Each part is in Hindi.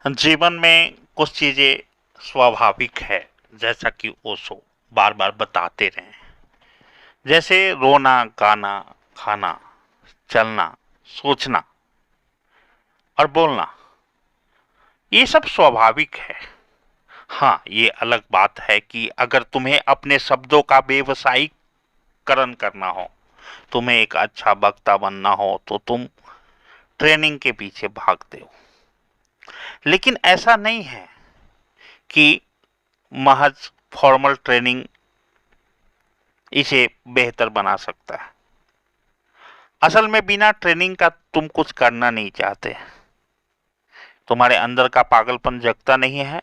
जीवन में कुछ चीजें स्वाभाविक है, जैसा कि ओशो बार बार बताते रहे। जैसे रोना, गाना, खाना, चलना, सोचना और बोलना, ये सब स्वाभाविक है। हाँ, ये अलग बात है कि अगर तुम्हें अपने शब्दों का व्यवसायीकरण करना हो, तुम्हें एक अच्छा वक्ता बनना हो, तो तुम ट्रेनिंग के पीछे भागते हो। लेकिन ऐसा नहीं है कि महज फॉर्मल ट्रेनिंग इसे बेहतर बना सकता है। असल में बिना ट्रेनिंग का तुम कुछ करना नहीं चाहते, तुम्हारे अंदर का पागलपन जगता नहीं है,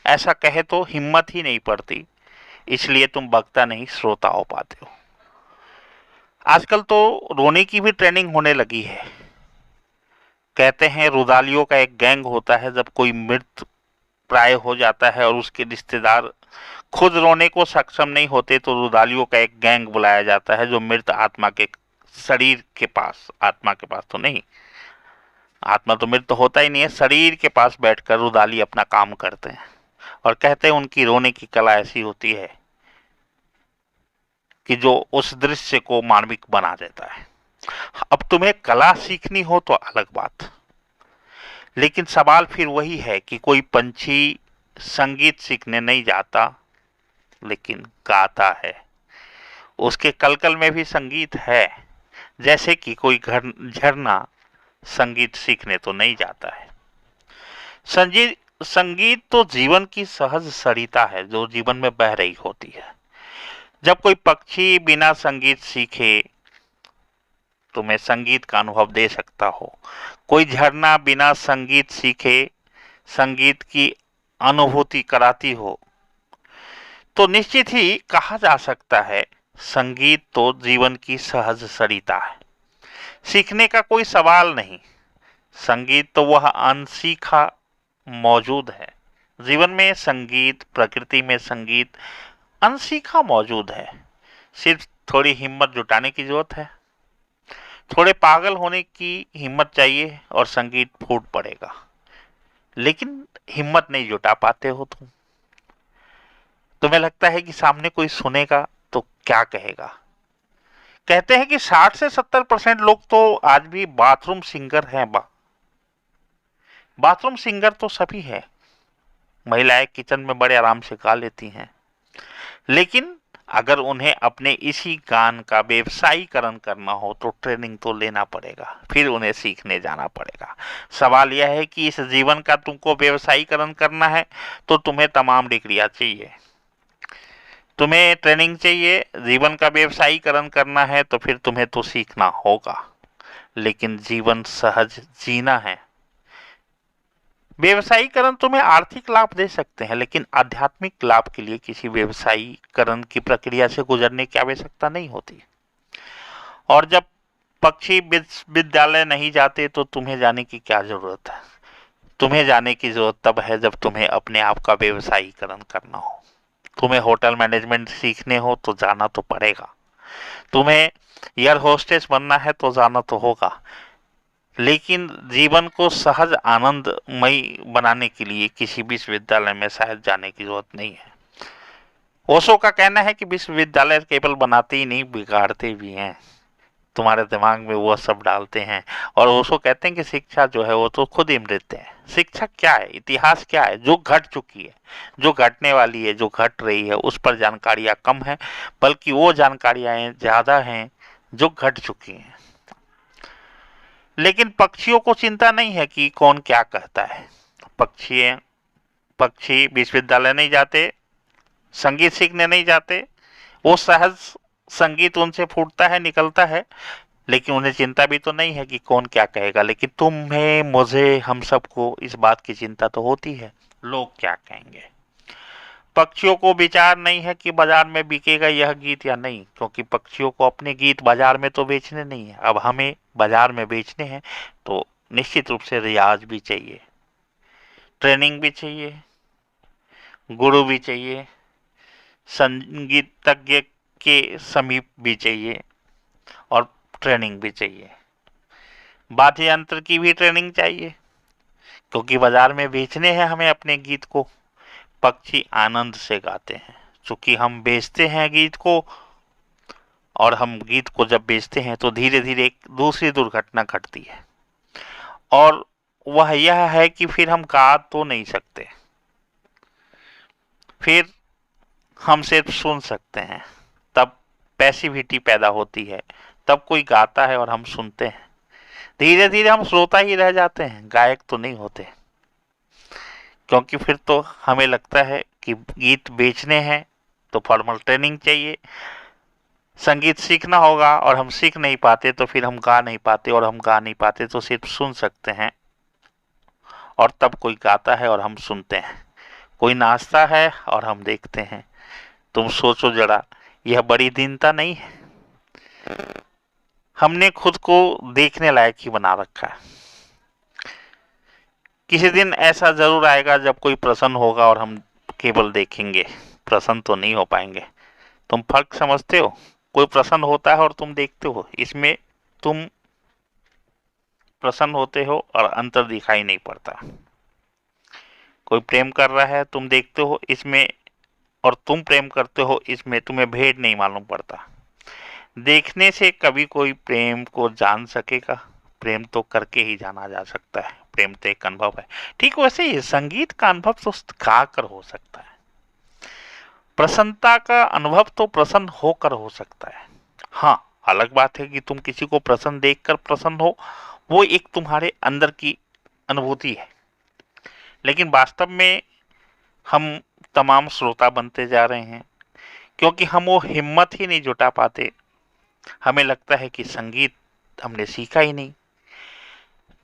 ऐसा कहे तो हिम्मत ही नहीं पड़ती, इसलिए तुम वक्ता नहीं श्रोता हो पाते हो। आजकल तो रोने की भी ट्रेनिंग होने लगी है। कहते हैं रुदालियों का एक गैंग होता है, जब कोई मृत प्राय हो जाता है और उसके रिश्तेदार खुद रोने को सक्षम नहीं होते, तो रुदालियों का एक गैंग बुलाया जाता है, जो मृत आत्मा के शरीर के पास, आत्मा के पास तो नहीं, आत्मा तो मृत होता ही नहीं है, शरीर के पास बैठकर रुदाली अपना काम करते हैं और कहते हैं उनकी रोने की कला ऐसी होती है कि जो उस दृश्य को मानविक बना देता है। अब तुम्हें कला सीखनी हो तो अलग बात, लेकिन सवाल फिर वही है कि कोई पंछी संगीत सीखने नहीं जाता, लेकिन गाता है। उसके कलकल में भी संगीत है। जैसे कि कोई झरना संगीत सीखने तो नहीं जाता है। संगीत तो जीवन की सहज सरिता है, जो जीवन में बह रही होती है। जब कोई पक्षी बिना संगीत सीखे तुम्हें संगीत का अनुभव दे सकता हो, कोई झरना बिना संगीत सीखे संगीत की अनुभूति कराती हो, तो निश्चित ही कहा जा सकता है संगीत तो जीवन की सहज सरिता है। सीखने का कोई सवाल नहीं। संगीत तो वह अनसीखा मौजूद है। जीवन में संगीत, प्रकृति में संगीत अनसीखा मौजूद है। सिर्फ थोड़ी हिम्मत जुटाने की जरूरत है। थोड़े पागल होने की हिम्मत चाहिए और संगीत फूट पड़ेगा। लेकिन हिम्मत नहीं जुटा पाते हो तुम। तुम्हें लगता है कि सामने कोई सुनेगा तो क्या कहेगा। कहते हैं कि 60 से 70% लोग तो आज भी बाथरूम सिंगर हैं। बाथरूम सिंगर तो सभी है। महिलाएं किचन में बड़े आराम से गा लेती हैं, लेकिन अगर उन्हें अपने इसी गान का व्यवसायीकरण करना हो तो ट्रेनिंग तो लेना पड़ेगा, फिर उन्हें सीखने जाना पड़ेगा। सवाल यह है कि इस जीवन का तुमको व्यवसायीकरण करना है तो तुम्हें तमाम डिग्रियां चाहिए, तुम्हें ट्रेनिंग चाहिए। जीवन का व्यवसायीकरण करना है तो फिर तुम्हें तो सीखना होगा। लेकिन जीवन सहज जीना है। व्यवसायीकरण तुम्हें आर्थिक लाभ दे सकते हैं, लेकिन आध्यात्मिक लाभ के लिए किसी व्यवसायीकरण की प्रक्रिया से गुजरने की आवश्यकता नहीं होती। और जब पक्षी विश्वविद्यालय नहीं जाते तो तुम्हें जाने की क्या जरूरत है। तुम्हें जाने की जरूरत तब है जब तुम्हें अपने आप का व्यवसायीकरण करना हो। तुम्हें होटल मैनेजमेंट सीखने हो तो जाना तो पड़ेगा। तुम्हें एयर होस्टेस बनना है तो जाना तो होगा। लेकिन जीवन को सहज आनंदमयी बनाने के लिए किसी विश्वविद्यालय में शायद जाने की जरूरत नहीं है। ओशो का कहना है कि विश्वविद्यालय केवल बनाते ही नहीं, बिगाड़ते भी हैं। तुम्हारे दिमाग में वो सब डालते हैं। और ओशो कहते हैं कि शिक्षा जो है वो तो खुद ही मृत है। शिक्षा क्या है, इतिहास क्या है? जो घट चुकी है, जो घटने वाली है, जो घट रही है, उस पर जानकारियां कम है, बल्कि वो जानकारियां ज्यादा हैं जो घट चुकी हैं। लेकिन पक्षियों को चिंता नहीं है कि कौन क्या कहता है। पक्षी विश्वविद्यालय नहीं जाते, संगीत सीखने नहीं जाते। वो सहज संगीत उनसे फूटता है, निकलता है, लेकिन उन्हें चिंता भी तो नहीं है कि कौन क्या कहेगा। लेकिन तुम्हें, मुझे, हम सबको इस बात की चिंता तो होती है, लोग क्या कहेंगे। पक्षियों को विचार नहीं है कि बाजार में बिकेगा यह गीत या नहीं, क्योंकि पक्षियों को अपने गीत बाजार में तो बेचने नहीं है। अब हमें बाजार में बेचने हैं तो निश्चित रूप से रियाज भी चाहिए, ट्रेनिंग भी चाहिए, गुरु भी चाहिए, संगीतज्ञ के समीप भी चाहिए और ट्रेनिंग भी चाहिए। वाद्य यंत्र की भी ट्रेनिंग चाहिए, क्योंकि बाजार में बेचने हैं हमें अपने गीत को। पक्षी आनंद से गाते हैं, क्योंकि हम बेचते हैं गीत को, और हम गीत को जब बेचते हैं तो धीरे धीरे एक दूसरी दुर्घटना घटती है, और वह यह है कि फिर हम गा तो नहीं सकते, फिर हम सिर्फ सुन सकते हैं। तब पैसिविटी पैदा होती है, तब कोई गाता है और हम सुनते हैं। धीरे धीरे हम श्रोता ही रह जाते हैं, गायक तो नहीं होते, क्योंकि फिर तो हमें लगता है कि गीत बेचने हैं तो फॉर्मल ट्रेनिंग चाहिए, संगीत सीखना होगा, और हम सीख नहीं पाते तो फिर हम गा नहीं पाते, और हम गा नहीं पाते तो सिर्फ सुन सकते हैं। और तब कोई गाता है और हम सुनते हैं, कोई नाचता है और हम देखते हैं। तुम सोचो जरा, यह बड़ी दीनता नहीं है? हमने खुद को देखने लायक ही बना रखा है। किसी दिन ऐसा जरूर आएगा जब कोई प्रसन्न होगा और हम केवल देखेंगे, प्रसन्न तो नहीं हो पाएंगे। तुम फर्क समझते हो? कोई प्रसन्न होता है और तुम देखते हो, इसमें तुम प्रसन्न होते हो और अंतर दिखाई नहीं पड़ता। कोई प्रेम कर रहा है, तुम देखते हो इसमें, और तुम प्रेम करते हो इसमें, तुम्हें भेद नहीं मालूम पड़ता। देखने से कभी कोई प्रेम को जान सकेगा? प्रेम तो करके ही जाना जा सकता है। प्रेम तो एक अनुभव है। ठीक वैसे ही संगीत का अनुभव तो गा कर हो सकता है। प्रसन्नता का अनुभव तो प्रसन्न होकर हो सकता है। हाँ, अलग बात है कि तुम किसी को प्रसन्न देखकर प्रसन्न हो, वो एक तुम्हारे अंदर की अनुभूति है। लेकिन वास्तव में हम तमाम श्रोता बनते जा रहे हैं, क्योंकि हम वो हिम्मत ही नहीं जुटा पाते। हमें लगता है कि संगीत हमने सीखा ही नहीं।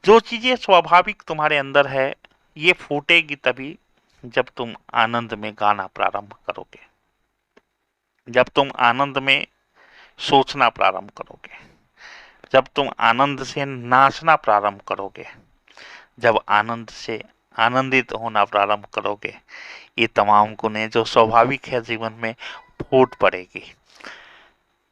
जो चीजें स्वाभाविक तुम्हारे अंदर है, ये फूटेगी तभी जब तुम आनंद में गाना प्रारंभ करोगे, जब तुम आनंद में सोचना प्रारंभ करोगे, जब तुम आनंद से नाचना प्रारंभ करोगे, जब आनंद से आनंदित होना प्रारंभ करोगे, ये तमाम गुणें जो स्वाभाविक है जीवन में फूट पड़ेगी।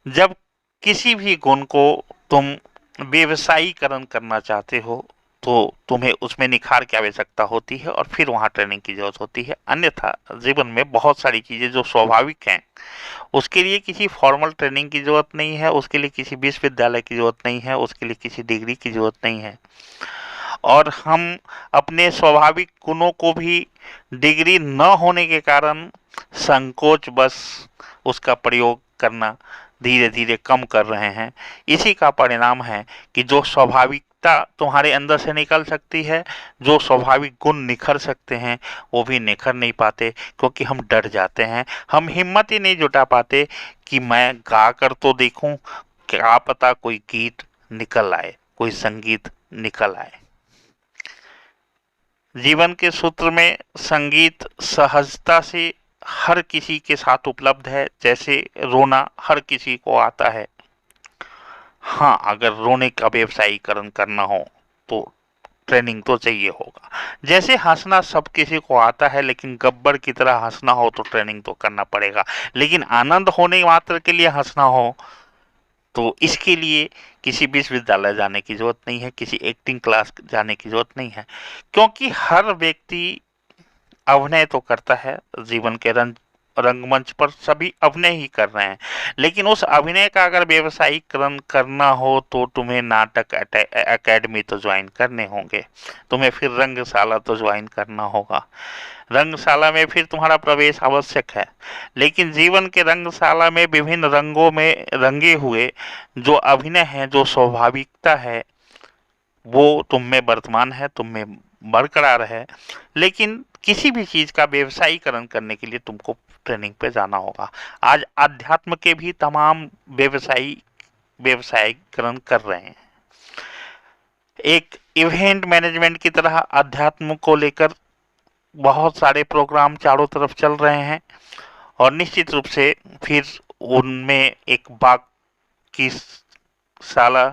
जब किसी भी गुण को तुम व्यवसायीकरण करना चाहते हो तो तुम्हें उसमें निखार की आवश्यकता होती है, और फिर वहाँ ट्रेनिंग की जरूरत होती है। अन्यथा जीवन में बहुत सारी चीज़ें जो स्वाभाविक हैं, उसके लिए किसी फॉर्मल ट्रेनिंग की जरूरत नहीं है, उसके लिए किसी विश्वविद्यालय की जरूरत नहीं है, उसके लिए किसी डिग्री की जरूरत नहीं है। और हम अपने स्वाभाविक गुणों को भी डिग्री न होने के कारण संकोच बस उसका प्रयोग करना धीरे धीरे कम कर रहे हैं। इसी का परिणाम है कि जो स्वाभाविकता तुम्हारे अंदर से निकल सकती है, जो स्वाभाविक गुण निखर सकते हैं, वो भी निखर नहीं पाते, क्योंकि हम डर जाते हैं। हम हिम्मत ही नहीं जुटा पाते कि मैं गा कर तो देखूं, क्या पता कोई गीत निकल आए, कोई संगीत निकल आए। जीवन के सूत्र में संगीत सहजता से हर किसी के साथ उपलब्ध है, जैसे रोना हर किसी को आता है। हाँ, अगर रोने का व्यवसायीकरण करना हो तो ट्रेनिंग तो चाहिए होगा। जैसे हंसना सब किसी को आता है, लेकिन गब्बर की तरह हंसना हो तो ट्रेनिंग तो करना पड़ेगा। लेकिन आनंद होने मात्र के लिए हंसना हो तो इसके लिए किसी विश्वविद्यालय जाने की जरूरत नहीं है, किसी एक्टिंग क्लास जाने की जरूरत नहीं है, क्योंकि हर व्यक्ति अभिनय तो करता है। जीवन के रंगमंच पर सभी अभिनय ही कर रहे हैं, लेकिन उस अभिनय का अगर व्यवसायीकरण करना हो तो तुम्हें नाटक एकेडमी तो ज्वाइन करने होंगे, तुम्हें फिर रंगशाला तो ज्वाइन करना होगा। रंगशाला में फिर तुम्हारा प्रवेश आवश्यक है, लेकिन जीवन के रंगशाला में विभिन्न रंगों में रंगे हुए जो अभिनय है, जो स्वाभाविकता है, वो तुम में वर्तमान है, तुम में बरकरार है। लेकिन किसी भी चीज का व्यवसायीकरण करने के लिए तुमको ट्रेनिंग पे जाना होगा। आज अध्यात्म के भी तमाम व्यवसायीकरण कर रहे हैं। एक इवेंट मैनेजमेंट की तरह अध्यात्म को लेकर बहुत सारे प्रोग्राम चारों तरफ चल रहे हैं, और निश्चित रूप से फिर उनमें एक बाग की शाला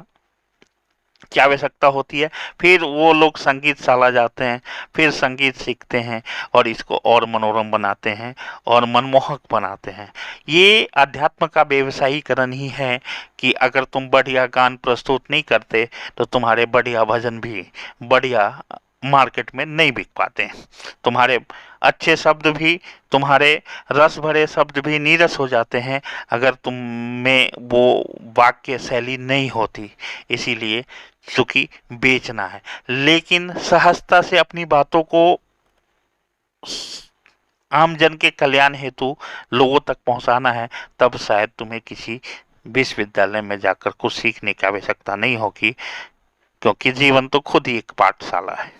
की आवश्यकता होती है। फिर वो लोग संगीत शाला जाते हैं, फिर संगीत सीखते हैं, और इसको और मनोरम बनाते हैं और मनमोहक बनाते हैं। ये अध्यात्म का व्यवसायीकरण ही है कि अगर तुम बढ़िया गान प्रस्तुत नहीं करते तो तुम्हारे बढ़िया भजन भी बढ़िया मार्केट में नहीं बिक पाते हैं। तुम्हारे अच्छे शब्द भी, तुम्हारे रस भरे शब्द भी नीरस हो जाते हैं अगर तुम में वो वाक्य शैली नहीं होती। इसीलिए क्योंकि बेचना है, लेकिन सहजता से अपनी बातों को आम जन के कल्याण हेतु लोगों तक पहुंचाना है, तब शायद तुम्हें किसी विश्वविद्यालय में जाकर कुछ सीखने की आवश्यकता नहीं होगी, क्योंकि जीवन तो खुद ही एक पाठशाला है।